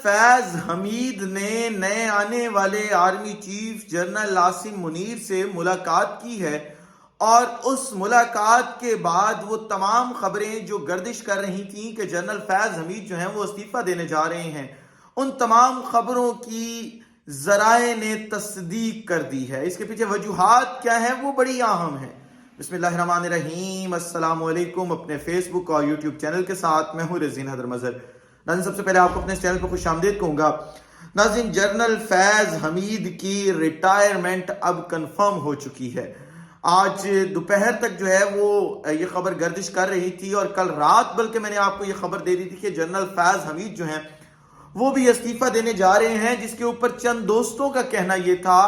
فیض حمید نے نئے آنے والے army chief general Asim Munir سے ملاقات کی ہے، اور اس ملاقات کے بعد وہ تمام خبریں جو گردش کر رہی تھیں کہ جنرل فیض حمید جو ہیں وہ استعفیٰ دینے جا رہے ہیں، ان تمام خبروں کی ذرائع نے تصدیق کر دی ہے۔ اس کے پیچھے وجوہات کیا ہیں وہ بڑی اہم ہیں۔ بسم اللہ الرحمن الرحیم۔ السلام علیکم۔ اپنے فیس بک اور یوٹیوب چینل کے ساتھ میں ہوں رزین حیدر مظہر۔ ناظرین، سب سے پہلے آپ کو اپنے چینل پر خوش آمدید کہوں گا۔ ناظرین، جنرل فیض حمید کی ریٹائرمنٹ اب کنفرم ہو چکی ہے۔ آج دوپہر تک جو ہے وہ یہ خبر گردش کر رہی تھی، اور کل رات بلکہ میں نے آپ کو یہ خبر دے دی تھی کہ جنرل فیض حمید جو ہیں وہ بھی استعفیٰ دینے جا رہے ہیں، جس کے اوپر چند دوستوں کا کہنا یہ تھا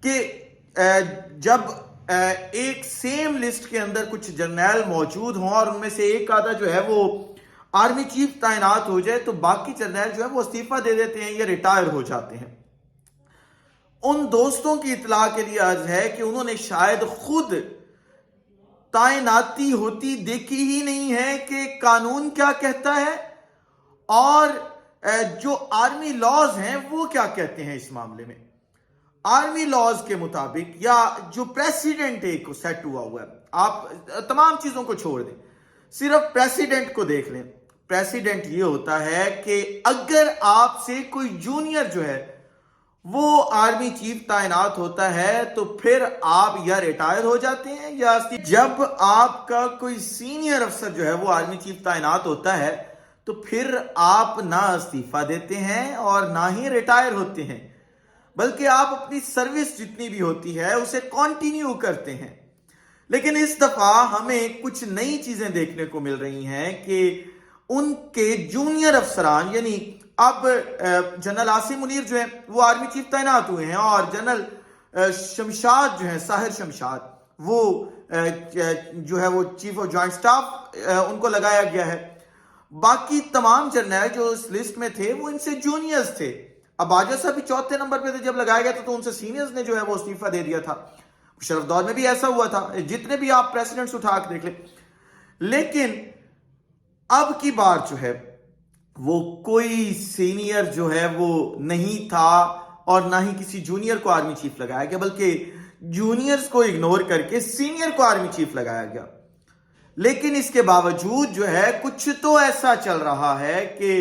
کہ جب ایک سیم لسٹ کے اندر کچھ جرنیل موجود ہوں اور ان میں سے ایک آدھا جو ہے وہ آرمی چیف تعینات ہو جائے تو باقی جرنیل جو ہے وہ استعفیٰ دے دیتے ہیں یا ریٹائر ہو جاتے ہیں۔ ان دوستوں کی اطلاع کے لیے عرض ہے کہ انہوں نے شاید خود تعیناتی ہوتی دیکھی ہی نہیں ہے کہ قانون کیا کہتا ہے اور جو آرمی لاز ہیں وہ کیا کہتے ہیں اس معاملے میں۔ آرمی لاز کے مطابق یا جو پریسیڈنٹ ایک سیٹ ہوا ہے، آپ تمام چیزوں کو چھوڑ دیں، صرف پریسیڈنٹ کو دیکھ لیں۔ پریسیڈنٹ یہ ہوتا ہے کہ اگر آپ سے کوئی جونیئر جو ہے وہ آرمی چیف تعینات ہوتا ہے تو پھر آپ یا ریٹائر ہو جاتے ہیں یا جب آپ کا کوئی سینئر افسر جو ہے وہ آرمی چیف تعینات ہوتا ہے تو پھر آپ نہ استعفیٰ دیتے ہیں اور نہ ہی ریٹائر ہوتے ہیں، بلکہ آپ اپنی سروس جتنی بھی ہوتی ہے اسے کنٹینیو کرتے ہیں۔ لیکن اس دفعہ ہمیں کچھ نئی چیزیں دیکھنے کو مل رہی ہیں کہ ان کے جونیئر افسران، یعنی اب جنرل عاصم منیر جو ہیں وہ آرمی چیف تعینات ہوئے ہیں، اور جنرل شمشاد جو ہیں، ساحر شمشاد، وہ جو ہے وہ چیف آف جوائنٹ سٹاف ان کو لگایا گیا ہے۔ باقی تمام جرنیل جو اس لسٹ میں تھے وہ ان سے جونیئرز تھے۔ اب باجوہ صاحب بھی چوتھے نمبر پہ تھے جب لگایا گیا تھا تو ان سے سینئرز نے جو ہے وہ استعفیٰ دے دیا تھا۔ مشرف دور میں بھی ایسا ہوا تھا، جتنے بھی آپ پریسیڈنٹس اٹھا کے دیکھ لیں۔ لیکن اب کی بار جو ہے وہ کوئی سینئر جو ہے وہ نہیں تھا اور نہ ہی کسی جونیئر کو آرمی چیف لگایا گیا، بلکہ جونیئرز کو اگنور کر کے سینئر کو آرمی چیف لگایا گیا۔ لیکن اس کے باوجود جو ہے کچھ تو ایسا چل رہا ہے کہ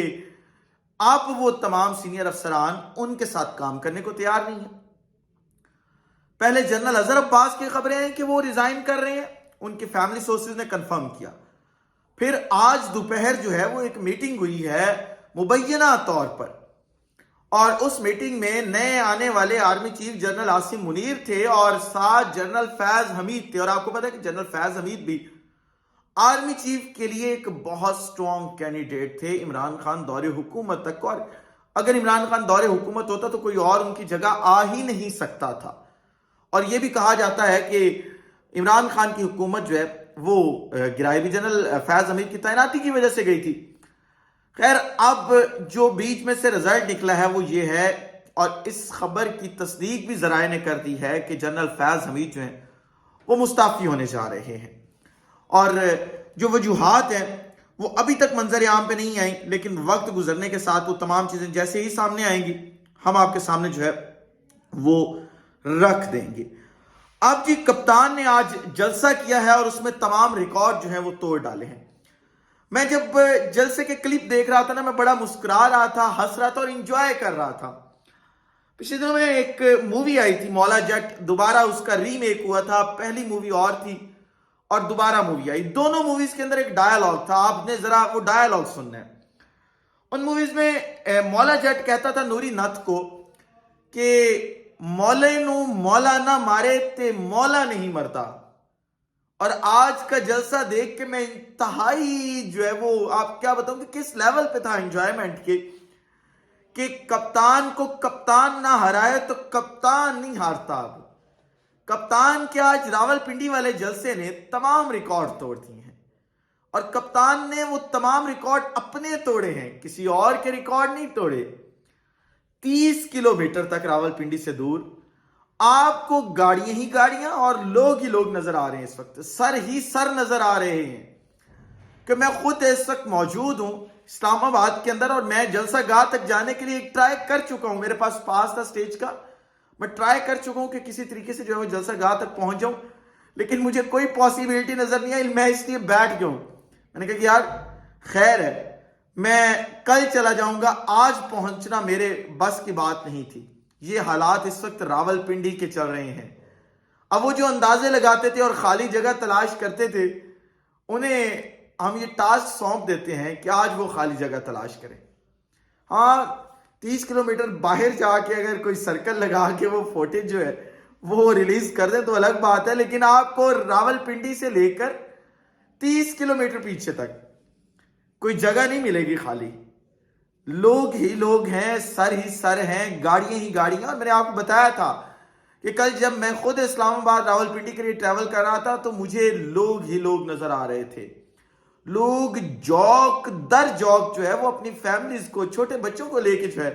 آپ وہ تمام سینئر افسران ان کے ساتھ کام کرنے کو تیار نہیں ہیں۔ پہلے جنرل اظہر عباس کی خبریں ہیں کہ وہ ریزائن کر رہے ہیں، ان کے فیملی سورسز نے کنفرم کیا۔ پھر آج دوپہر جو ہے وہ ایک میٹنگ ہوئی ہے مبینہ طور پر، اور اس میٹنگ میں نئے آنے والے army chief general Asim Munir تھے اور ساتھ جنرل فیض حمید تھے، اور آپ کو پتا ہے کہ جنرل فیض حمید بھی آرمی چیف کے لیے ایک بہت سٹرونگ کینڈیڈیٹ تھے عمران خان دور حکومت تک، اور اگر عمران خان دور حکومت ہوتا تو کوئی اور ان کی جگہ آ ہی نہیں سکتا تھا۔ اور یہ بھی کہا جاتا ہے کہ عمران خان کی حکومت جو ہے وہ گرائے بھی جنرل فیض حمید کی تعیناتی کی وجہ سے گئی تھی۔ خیر، اب جو بیچ میں سے رزلٹ نکلا ہے وہ یہ ہے، اور اس خبر کی تصدیق بھی ذرائع نے کر دی ہے کہ جنرل فیض حمید جو ہیں وہ مستعفی ہونے جا رہے ہیں، اور جو وجوہات ہیں وہ ابھی تک منظر عام پہ نہیں آئیں، لیکن وقت گزرنے کے ساتھ وہ تمام چیزیں جیسے ہی سامنے آئیں گی ہم آپ کے سامنے جو ہے وہ رکھ دیں گے۔ اب جی، کپتان نے آج جلسہ کیا ہے اور اس میں تمام ریکارڈ جو ہیں وہ توڑ ڈالے ہیں۔ میں جب جلسے کے کلپ دیکھ رہا تھا نا، میں بڑا مسکرا رہا تھا، ہنس رہا تھا اور انجوائے کر رہا تھا۔ پچھلے دنوں میں ایک مووی آئی تھی مولا جٹ، دوبارہ اس کا ریمیک ہوا تھا، پہلی مووی اور تھی اور دوبارہ مووی آئی۔ دونوں موویز کے اندر ایک ڈائیلاگ تھا، آپ نے ذرا وہ ڈائیلاگ سننا ہے۔ ان موویز میں مولا جٹ کہتا تھا نوری نتھ کو کہ مولے نو مولا نہ مارے تے مولا نہیں مرتا، اور آج کا جلسہ دیکھ کے میں انتہائی جو ہے وہ آپ کیا بتاؤں کہ کس لیول پہ تھا انجوائمنٹ کے، کہ کپتان کو کپتان نہ ہرائے تو کپتان نہیں ہارتا۔ اب کپتان کے آج راول پنڈی والے جلسے نے تمام ریکارڈ توڑ دیے ہیں، اور کپتان نے وہ تمام ریکارڈ اپنے توڑے ہیں، کسی اور کے ریکارڈ نہیں توڑے۔ 30 کلومیٹر تک راول پنڈی سے دور آپ کو گاڑیاں ہی گاڑیاں اور لوگ ہی لوگ نظر آ رہے ہیں، اس وقت سر ہی سر نظر آ رہے ہیں، کہ میں خود اس وقت موجود ہوں اسلام آباد کے اندر، اور میں جلسہ گاہ تک جانے کے لیے ایک ٹرائی کر چکا ہوں، میرے پاس تھا اسٹیج کا، میں ٹرائی کر چکا ہوں کہ کسی طریقے سے جو ہے وہ جلسہ گاہ تک پہنچ جاؤں، لیکن مجھے کوئی پاسبلٹی نظر نہیں آئی۔ میں اس لیے بیٹھ گیا ہوں، میں نے کہا کہ یار خیر ہے، میں کل چلا جاؤں گا، آج پہنچنا میرے بس کی بات نہیں تھی۔ یہ حالات اس وقت راول پنڈی کے چل رہے ہیں۔ اب وہ جو اندازے لگاتے تھے اور خالی جگہ تلاش کرتے تھے، انہیں ہم یہ ٹاسک سونپ دیتے ہیں کہ آج وہ خالی جگہ تلاش کریں۔ ہاں 30 کلومیٹر باہر جا کے اگر کوئی سرکل لگا کے وہ فوٹیج جو ہے وہ ریلیز کر دیں تو الگ بات ہے، لیکن آپ کو راول پنڈی سے لے کر 30 کلومیٹر پیچھے تک کوئی جگہ نہیں ملے گی خالی، لوگ ہی لوگ ہیں، سر ہی سر ہیں، گاڑیاں ہی گاڑیاں۔ اور میں نے آپ کو بتایا تھا کہ کل جب میں خود اسلام آباد راول پنڈی کے لیے ٹریول کر رہا تھا تو مجھے لوگ ہی لوگ نظر آ رہے تھے۔ لوگ جوک در جوک جو ہے وہ اپنی فیملیز کو، چھوٹے بچوں کو لے کے جو ہے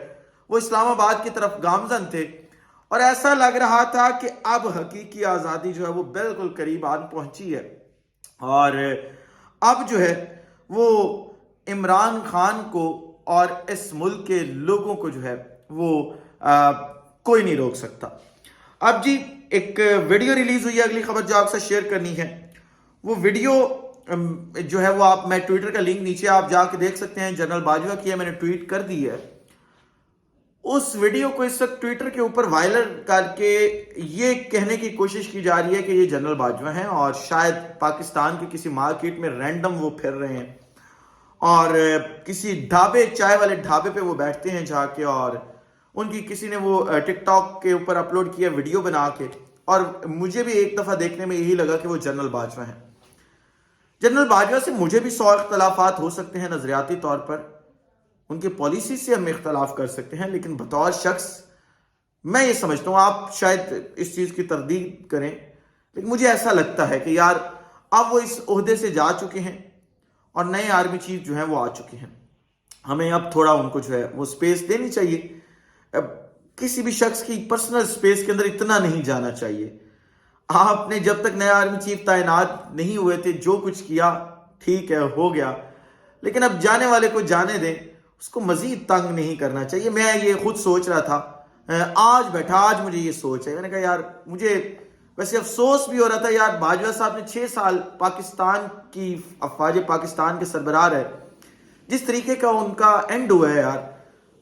وہ اسلام آباد کی طرف گامزن تھے، اور ایسا لگ رہا تھا کہ اب حقیقی آزادی جو ہے وہ بالکل قریب آن پہنچی ہے، اور اب جو ہے وہ عمران خان کو اور اس ملک کے لوگوں کو جو ہے وہ کوئی نہیں روک سکتا۔ اب جی ایک ویڈیو ریلیز ہوئی ہے، اگلی خبر جو آپ سے شیئر کرنی ہے، وہ ویڈیو جو ہے وہ میں ٹویٹر کا لنک نیچے آپ جا کے دیکھ سکتے ہیں، جنرل باجوہ کی ہے، میں نے ٹویٹ کر دی ہے۔ اس ویڈیو کو اس وقت ٹویٹر کے اوپر وائرل کر کے یہ کہنے کی کوشش کی جا رہی ہے کہ یہ جنرل باجوہ ہیں اور شاید پاکستان کی کسی مارکیٹ میں رینڈم وہ پھر رہے ہیں، اور کسی ڈھابے، چائے والے ڈھابے پہ وہ بیٹھتے ہیں جا کے، اور ان کی کسی نے وہ ٹک ٹاک کے اوپر اپلوڈ کیا ویڈیو بنا کے، اور مجھے بھی ایک دفعہ دیکھنے میں یہی لگا کہ وہ جنرل باجوہ ہیں۔ جنرل باجوہ سے مجھے بھی 100 اختلافات ہو سکتے ہیں نظریاتی طور پر، ان کی پالیسی سے ہم اختلاف کر سکتے ہیں، لیکن بطور شخص میں یہ سمجھتا ہوں، آپ شاید اس چیز کی تردید کریں، لیکن مجھے ایسا لگتا ہے کہ یار اب وہ اس عہدے سے جا چکے ہیں اور نئے آرمی چیف جو ہیں وہ آ چکے ہیں، ہمیں اب تھوڑا ان کو جو ہے وہ سپیس دینی چاہیے۔ اب کسی بھی شخص کی پرسنل سپیس کے اندر اتنا نہیں جانا چاہیے۔ آپ نے جب تک نیا آرمی چیف تعینات نہیں ہوئے تھے جو کچھ کیا ٹھیک ہے، ہو گیا، لیکن اب جانے والے کو جانے دیں، اس کو مزید تنگ نہیں کرنا چاہیے۔ میں یہ خود سوچ رہا تھا، آج مجھے یہ سوچ ہے، میں نے کہا یار مجھے ویسے افسوس بھی ہو رہا تھا، یار باجوہ صاحب نے 6 سال پاکستان کی افواج پاکستان کے سربراہ رہے، جس طریقے کا ان کا اینڈ ہوا ہے یار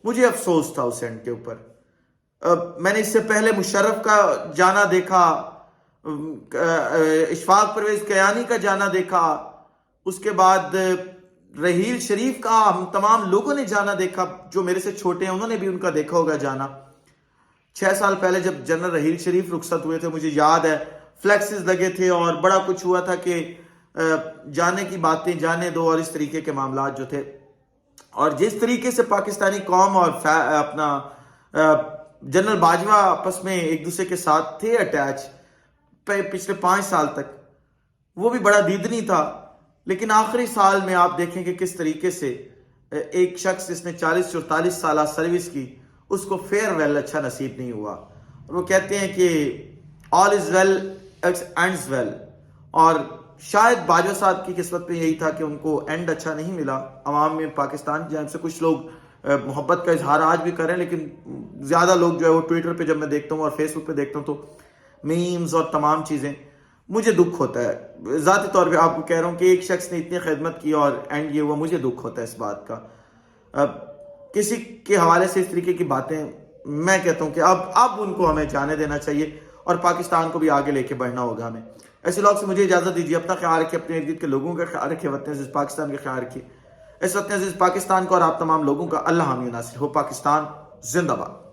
مجھے افسوس تھا اس اینڈ کے اوپر۔ میں نے اس سے پہلے مشرف کا جانا دیکھا، اشفاق پرویز کیانی کا جانا دیکھا، اس کے بعد رحیل شریف کا ہم تمام لوگوں نے جانا دیکھا، جو میرے سے چھوٹے ہیں انہوں نے بھی ان کا دیکھا ہوگا جانا۔ 6 سال پہلے جب جنرل رحیل شریف رخصت ہوئے تھے، مجھے یاد ہے فلیکسز لگے تھے اور بڑا کچھ ہوا تھا کہ جانے کی باتیں جانے دو اور اس طریقے کے معاملات جو تھے، اور جس طریقے سے پاکستانی قوم اور اپنا جنرل باجوہ آپس میں ایک دوسرے کے ساتھ تھے اٹیچ پچھلے 5 سال تک، وہ بھی بڑا دیدنی تھا، لیکن آخری سال میں آپ دیکھیں کہ کس طریقے سے ایک شخص جس نے 40-44 سالہ سروس کی، اس کو فیئر ویل اچھا نصیب نہیں ہوا، اور وہ کہتے ہیں کہ آل از ویل اینڈز ویل، اور شاید باجوہ صاحب کی قسمت میں یہی تھا کہ ان کو اینڈ اچھا نہیں ملا۔ عوام میں پاکستان کی جانب سے کچھ لوگ محبت کا اظہار آج بھی کر رہے ہیں، لیکن زیادہ لوگ جو ہے وہ ٹویٹر پہ جب میں دیکھتا ہوں اور فیس بک پہ دیکھتا ہوں تو میمز اور تمام چیزیں، مجھے دکھ ہوتا ہے ذاتی طور پہ، آپ کو کہہ رہا ہوں کہ ایک شخص نے اتنی خدمت کی اور اینڈ یہ ہوا، مجھے دکھ ہوتا ہے اس بات کا۔ کسی کے حوالے سے اس طریقے کی باتیں، میں کہتا ہوں کہ اب ان کو ہمیں جانے دینا چاہیے اور پاکستان کو بھی آگے لے کے بڑھنا ہوگا ہمیں۔ ایسے لوگ سے مجھے اجازت دیجیے، اپنا خیال رکھیے، اپنے ارد گرد کے لوگوں کا خیال رکھیے، وطن عزیز پاکستان کا خیال رکھیے۔ اس وطن عزیز پاکستان کو اور آپ تمام لوگوں کا اللہ حامی و ناصر ہو۔ پاکستان زندہ باد۔